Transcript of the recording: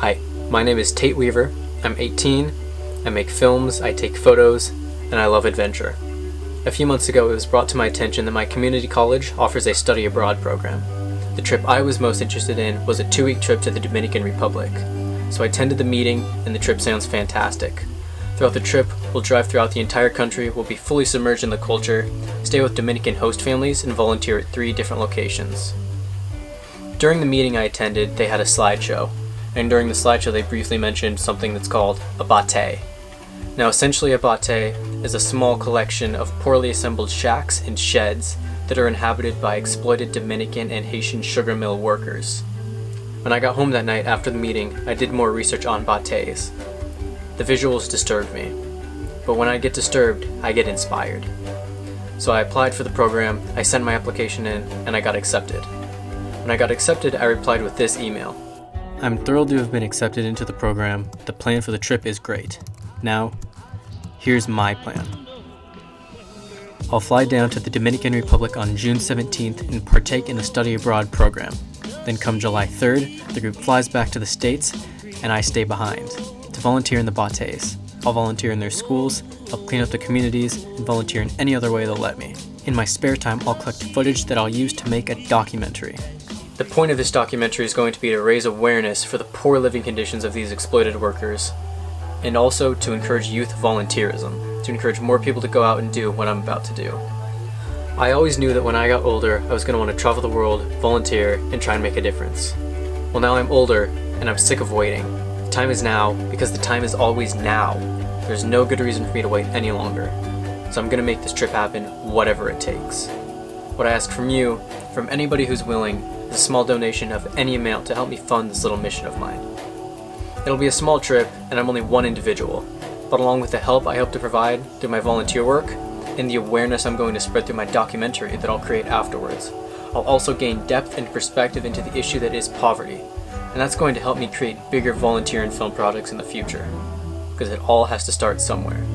Hi, my name is Tate Weaver. I'm 18, I make films, I take photos, and I love adventure. A few months ago it was brought to my attention that my community college offers a study abroad program. The trip I was most interested in was a 2-week trip to the Dominican Republic. So I attended the meeting, and the trip sounds fantastic. Throughout the trip, we'll drive throughout the entire country, we'll be fully submerged in the culture, stay with Dominican host families, and volunteer at 3 different locations. During the meeting I attended, they had a slideshow, and during the slideshow they briefly mentioned something that's called a bate. Now essentially a bate is a small collection of poorly assembled shacks and sheds that are inhabited by exploited Dominican and Haitian sugar mill workers. When I got home that night after the meeting, I did more research on bates. The visuals disturbed me, but when I get disturbed, I get inspired. So I applied for the program, I sent my application in, and I got accepted. When I got accepted, I replied with this email. I'm thrilled to have been accepted into the program. The plan for the trip is great. Now, here's my plan. I'll fly down to the Dominican Republic on June 17th and partake in the study abroad program. Then come July 3rd, the group flies back to the States, and I stay behind to volunteer in the bates. I'll volunteer in their schools, help clean up the communities, and volunteer in any other way they'll let me. In my spare time, I'll collect footage that I'll use to make a documentary. The point of this documentary is going to be to raise awareness for the poor living conditions of these exploited workers, and also to encourage youth volunteerism, to encourage more people to go out and do what I'm about to do. I always knew that when I got older, I was going to want to travel the world, volunteer, and try and make a difference. Well, now I'm older, and I'm sick of waiting. The time is now, because the time is always now. There's no good reason for me to wait any longer. So I'm going to make this trip happen, whatever it takes. What I ask from you, from anybody who's willing, is a small donation of any amount to help me fund this little mission of mine. It'll be a small trip, and I'm only one individual, but along with the help I hope to provide through my volunteer work, and the awareness I'm going to spread through my documentary that I'll create afterwards, I'll also gain depth and perspective into the issue that is poverty, and that's going to help me create bigger volunteer and film projects in the future, because it all has to start somewhere.